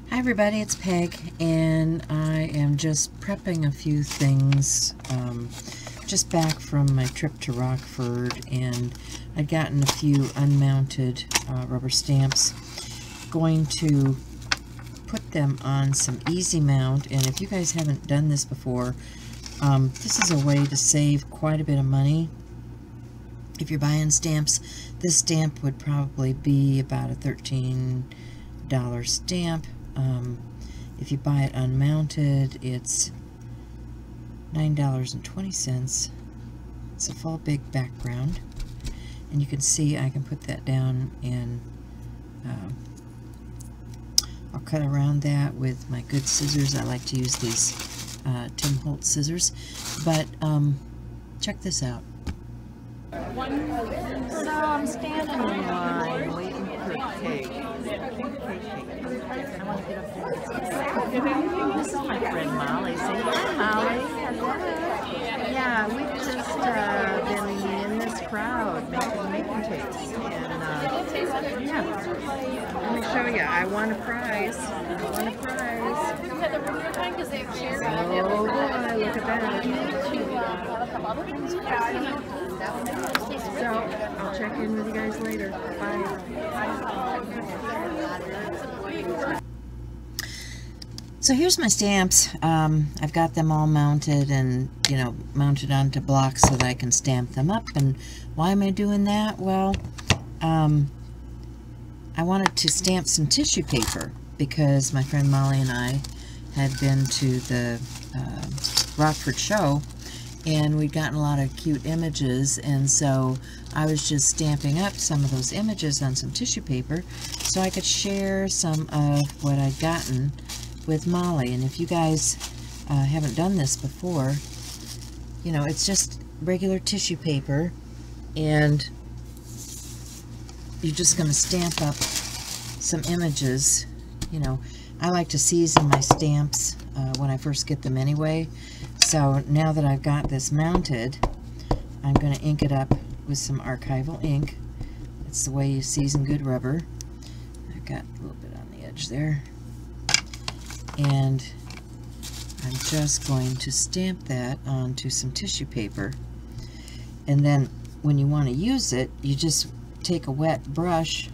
Hi everybody, it's Peg, and I am just prepping a few things, just back from my trip to Rockford, and I'd gotten a few unmounted rubber stamps. Going to put them on some easy mount, and if you guys haven't done this before, this is a way to save quite a bit of money. If you're buying stamps, this stamp would probably be about a $13 stamp. If you buy it unmounted, it's $9.20. It's a full big background, and you can see I can put that down, and I'll cut around that with my good scissors. I like to use these Tim Holtz scissors, but check this out. So I'm standing in line waiting for cake. I want to get up there. This is my friend Molly. Say hi, Molly. Yeah, we've just been in this crowd making cakes. And yeah, let me show you. I won a prize. Oh boy, look at that. So, I'll check in with you guys later. Bye. So here's my stamps. I've got them all mounted and, mounted onto blocks so that I can stamp them up. And why am I doing that? Well, I wanted to stamp some tissue paper because my friend Molly and I had been to the Rockford show, and we'd gotten a lot of cute images, and so I was just stamping up some of those images on some tissue paper so I could share some of what I'd gotten with Molly. And if you guys haven't done this before, it's just regular tissue paper, and you're just going to stamp up some images. I like to season my stamps when I first get them anyway. So now that I've got this mounted, I'm going to ink it up with some archival ink. It's the way you season good rubber. I've got a little bit on the edge there. And I'm just going to stamp that onto some tissue paper. And then when you want to use it, you just take a wet brush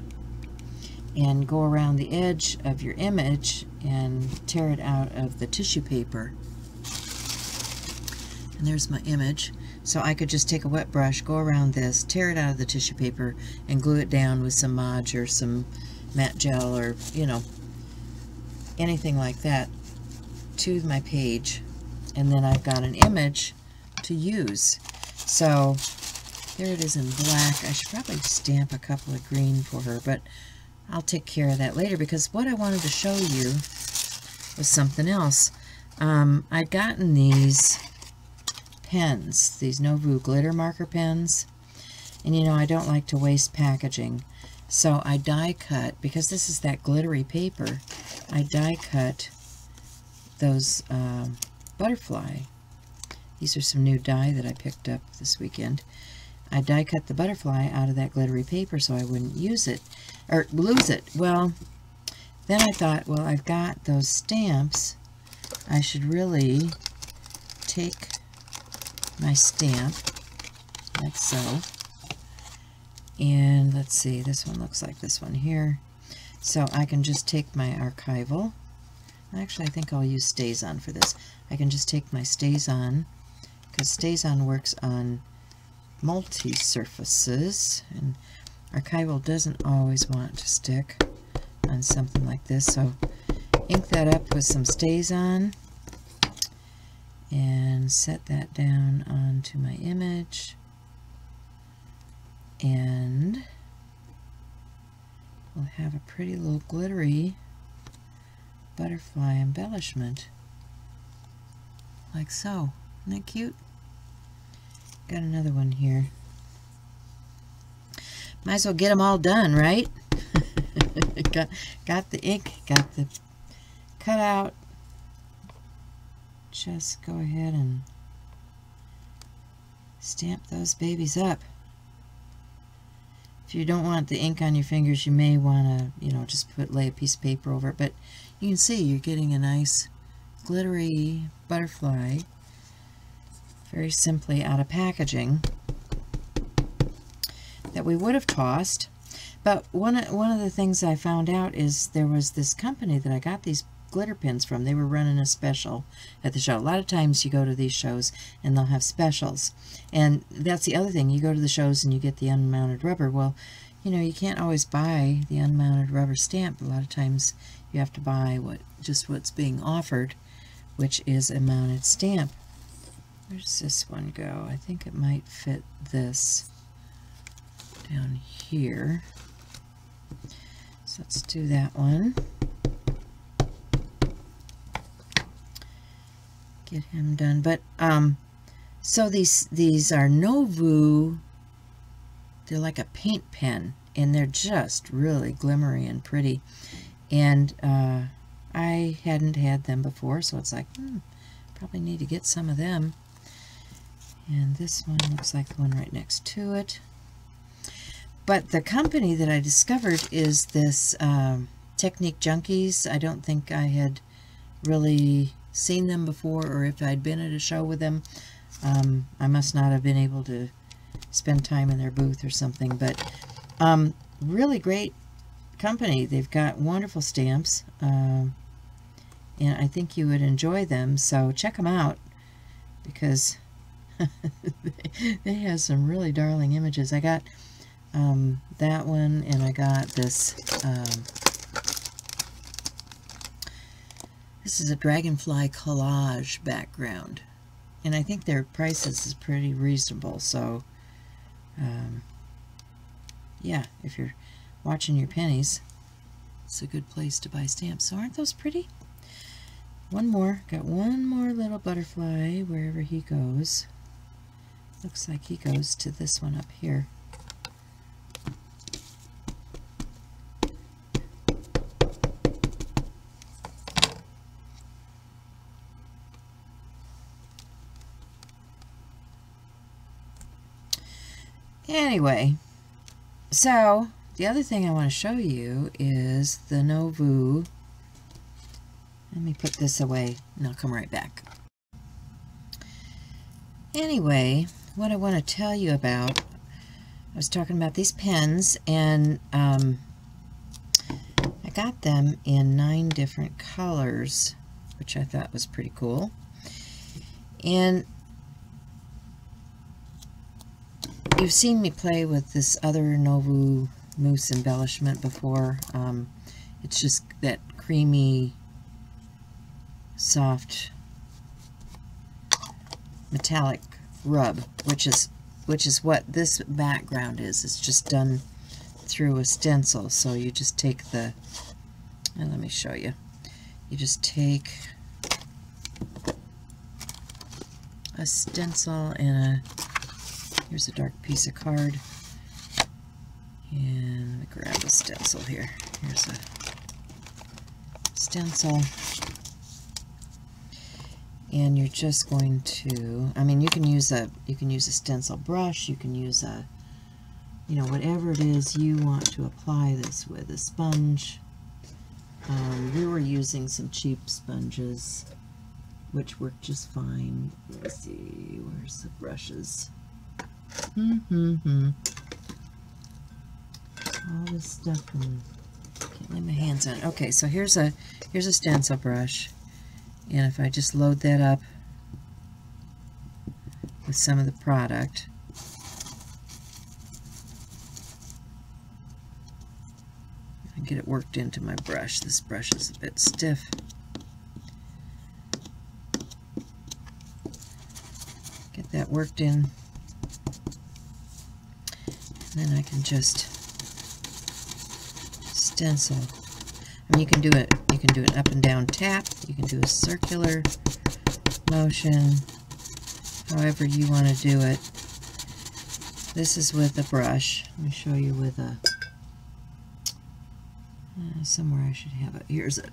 and go around the edge of your image and tear it out of the tissue paper. And there's my image. So I could just take a wet brush, go around this, tear it out of the tissue paper, and glue it down with some Mod or some matte gel or, anything like that to my page. And then I've got an image to use. So there it is in black. I should probably stamp a couple of green for her, but I'll take care of that later, because what I wanted to show you was something else. I'd gotten these pens, these Nuvo glitter marker pens, and I don't like to waste packaging, so I die cut, because this is that glittery paper, I die cut those butterfly. These are some new dye that I picked up this weekend. I die cut the butterfly out of that glittery paper so I wouldn't use it or lose it. Well, then I thought, well, I've got those stamps. I should really take my stamp like so. And let's see, this one looks like this one here. So I can just take my archival. Actually, I think I'll use StazOn for this. I can just take my StazOn, because StazOn works on multi-surfaces, and archival doesn't always want to stick on something like this. So ink that up with some StazOn and set that down onto my image, and we'll have a pretty little glittery butterfly embellishment like so. Isn't that cute? Got another one here. Might as well get them all done, right? got the ink, got the cutout. Just go ahead and stamp those babies up. If you don't want the ink on your fingers, you may want to, you know, just lay a piece of paper over it. But you can see you're getting a nice glittery butterfly very simply out of packaging that we would have tossed. But one of the things I found out is there was this company that I got these glitter pins from. They were running a special at the show. A lot of times you go to these shows and they'll have specials. And that's the other thing. You go to the shows and you get the unmounted rubber. Well, you know, you can't always buy the unmounted rubber stamp. A lot of times you have to buy what's being offered, which is a mounted stamp. Where's this one go? I think it might fit this down here. So let's do that one. Get him done. But so these are Nuvo. They're like a paint pen, and they're just really glimmery and pretty. And I hadn't had them before, so it's like, probably need to get some of them. And this one looks like the one right next to it. But the company that I discovered is this Technique Junkies. I don't think I had really seen them before, or if I'd been at a show with them. I must not have been able to spend time in their booth or something. But really great company. They've got wonderful stamps. And I think you would enjoy them. So check them out, because they have some really darling images. I got that one, and I got this. This is a dragonfly collage background, and I think their prices is pretty reasonable. So, yeah, if you're watching your pennies, it's a good place to buy stamps. So aren't those pretty? One more. Got one more little butterfly wherever he goes. Looks like he goes to this one up here. Anyway, so the other thing I want to show you is the Nuvo. Let me put this away and I'll come right back. Anyway, what I want to tell you about, I was talking about these pens, and I got them in 9 different colors, which I thought was pretty cool. And you've seen me play with this other Nuvo mousse embellishment before. It's just that creamy, soft, metallic rub, which is what this background is. It's just done through a stencil. So you just take the, and let me show you. You just take a stencil and here's a dark piece of card, and let me grab a stencil here. Here's a stencil. And you're just going to, I mean, you can use a stencil brush, you can use a, you know, whatever it is you want to apply this with, a sponge. We were using some cheap sponges, which work just fine. Let's see, where's the brushes? All this stuff, and can't lay my hands on it. Okay, so here's a stencil brush. And if I just load that up with some of the product, I get it worked into my brush. This brush is a bit stiff. Get that worked in. And then I can just stencil. I mean, you can do it up and down tap, you can do a circular motion, however you want to do it. This is with a brush. Let me show you with a, somewhere I should have it. Here's a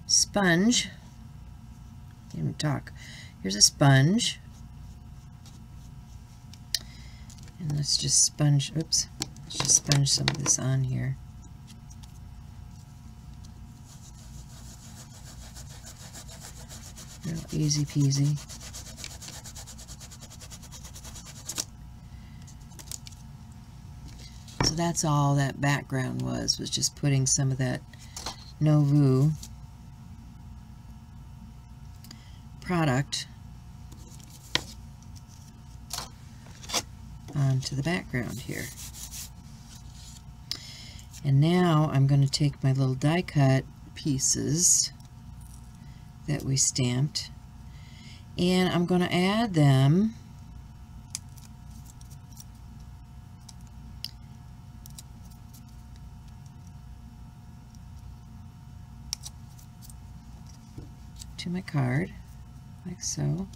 sponge, Can't even talk. Here's a sponge. And let's just sponge, oops, let's just sponge some of this on here. Real easy peasy. So that's all that background was just putting some of that Nuvo product onto the background here. And now I'm going to take my little die cut pieces that we stamped, and I'm going to add them to my card, like so.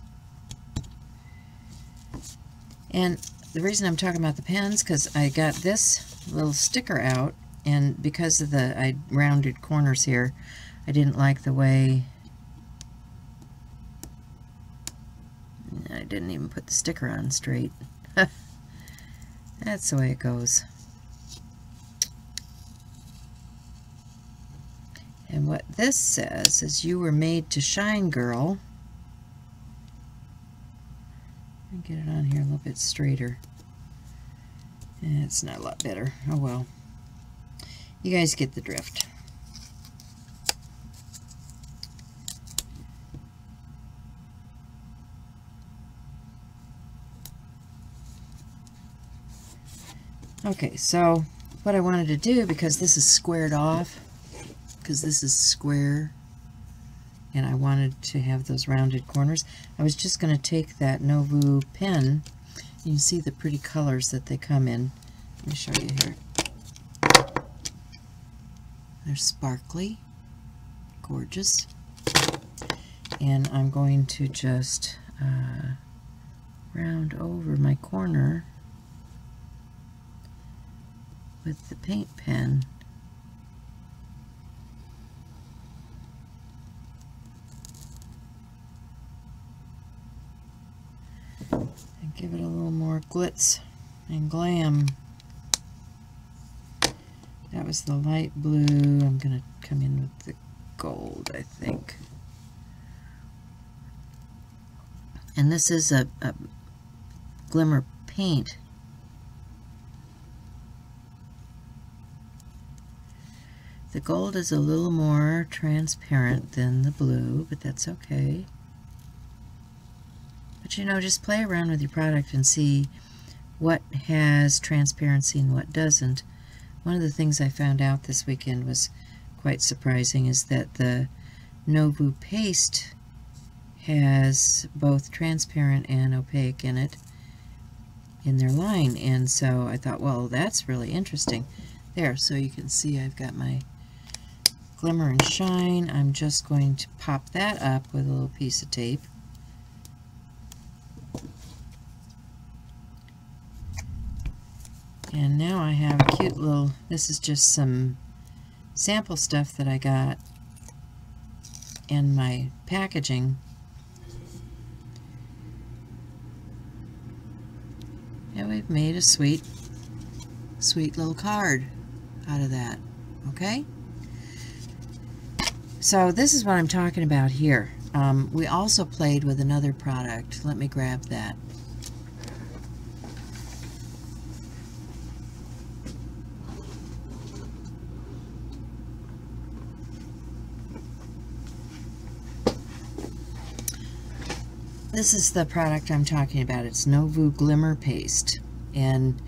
And the reason I'm talking about the pens, because I got this little sticker out, and because of the I rounded corners here, I didn't like the way I didn't even put the sticker on straight. That's the way it goes. And what this says is, you were made to shine, girl. Let me get it on here a little bit straighter. It's not a lot better. Oh well. You guys get the drift. Okay, so what I wanted to do, because this is squared off, because this is square, and I wanted to have those rounded corners, I was just going to take that Nuvo pen. You can see the pretty colors that they come in. Let me show you here. They're sparkly, gorgeous, and I'm going to just round over my corner with the paint pen. And give it a little more glitz and glam. That was the light blue. I'm going to come in with the gold, I think. And this is a glimmer paint. The gold is a little more transparent than the blue, but that's okay. But you know, just play around with your product and see what has transparency and what doesn't. One of the things I found out this weekend was quite surprising, is that the Nuvo paste has both transparent and opaque in it, in their line, and so I thought, well, that's really interesting. There, so you can see I've got my glimmer and shine. I'm just going to pop that up with a little piece of tape. And now I have a cute little, this is just some sample stuff that I got in my packaging. And we've made a sweet little card out of that. Okay? So this is what I'm talking about here. We also played with another product. Let me grab that. This is the product I'm talking about. It's Nuvo Glimmer Paste. And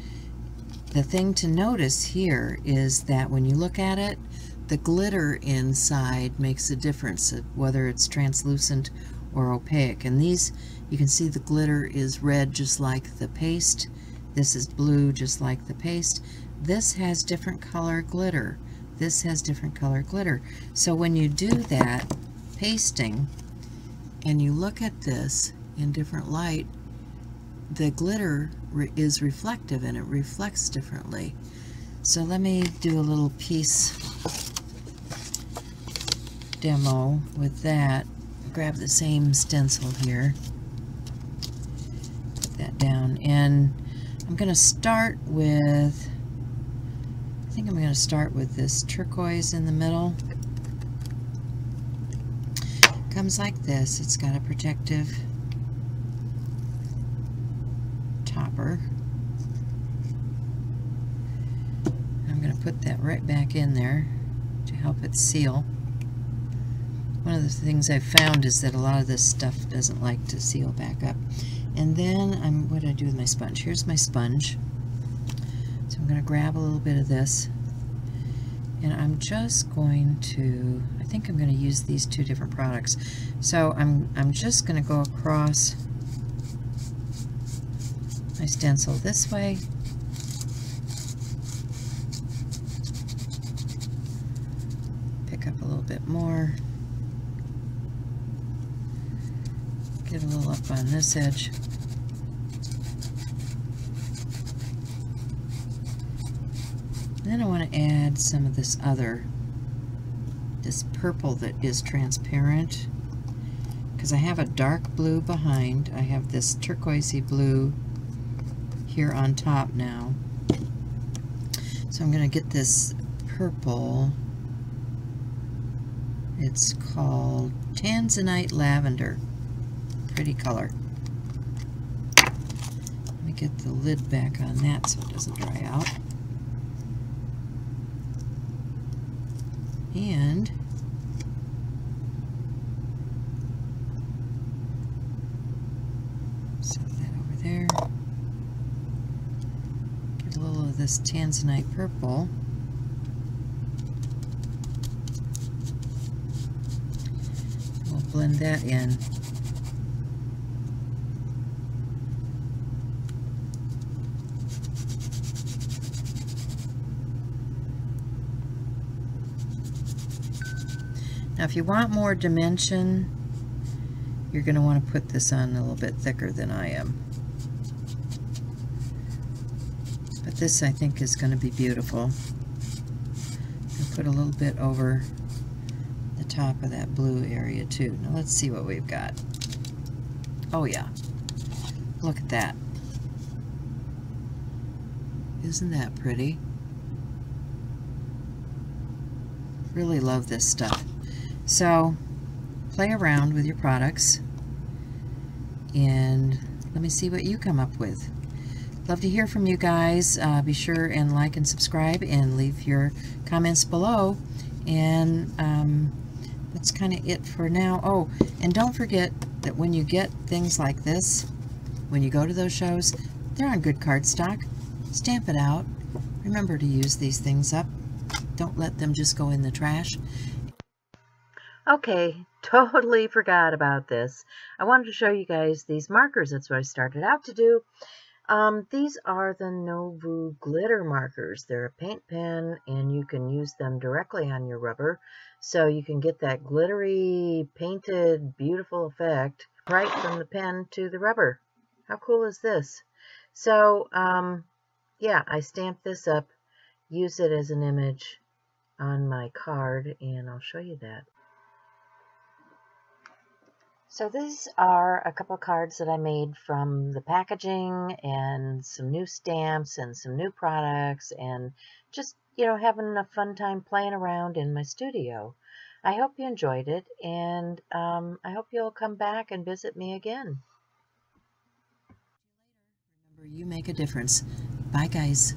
the thing to notice here is that when you look at it, the glitter inside makes a difference of whether it's translucent or opaque. And these, you can see the glitter is red just like the paste. This is blue just like the paste. This has different color glitter. This has different color glitter. So when you do that pasting and you look at this in different light, the glitter is reflective and it reflects differently. So let me do a little piece demo with that. grab the same stencil here. Put that down, and I'm going to start with, I think I'm going to start with this turquoise in the middle. Comes like this. It's got a protective topper. I'm going to put that right back in there to help it seal. One of the things I've found is that a lot of this stuff doesn't like to seal back up. And then what do I do with my sponge? Here's my sponge. So I'm going to grab a little bit of this, and I'm just going to, I think I'm going to use these two different products. So I'm just going to go across my stencil this way. Pick up a little bit more. Get a little up on this edge. Then I want to add some of this purple that is transparent, because I have a dark blue behind. I have this turquoisey blue here on top now. So I'm going to get this purple. It's called Tanzanite Lavender. Pretty color. Let me get the lid back on that so it doesn't dry out. And set that over there. Get a little of this Tanzanite purple. We'll blend that in. Now, if you want more dimension, you're going to want to put this on a little bit thicker than I am. But this, I think, is going to be beautiful. I'll put a little bit over the top of that blue area, too. Now, let's see what we've got. Oh, yeah. Look at that. Isn't that pretty? Really love this stuff. So, play around with your products, and let me see what you come up with. Love to hear from you guys. Be sure and like and subscribe and leave your comments below. And that's kind of it for now. Oh, and don't forget that when you get things like this, when you go to those shows, they're on good cardstock. Stamp it out. Remember to use these things up. Don't let them just go in the trash. Okay, totally forgot about this. I wanted to show you guys these markers. That's what I started out to do. These are the Nuvo glitter markers. They're a paint pen, and you can use them directly on your rubber, so you can get that glittery, painted, beautiful effect right from the pen to the rubber. How cool is this? So, yeah, I stamped this up, use it as an image on my card, and I'll show you that. So these are a couple cards that I made from the packaging, and some new stamps and some new products, and just, you know, having a fun time playing around in my studio. I hope you enjoyed it, and I hope you'll come back and visit me again. Remember, you make a difference. Bye, guys.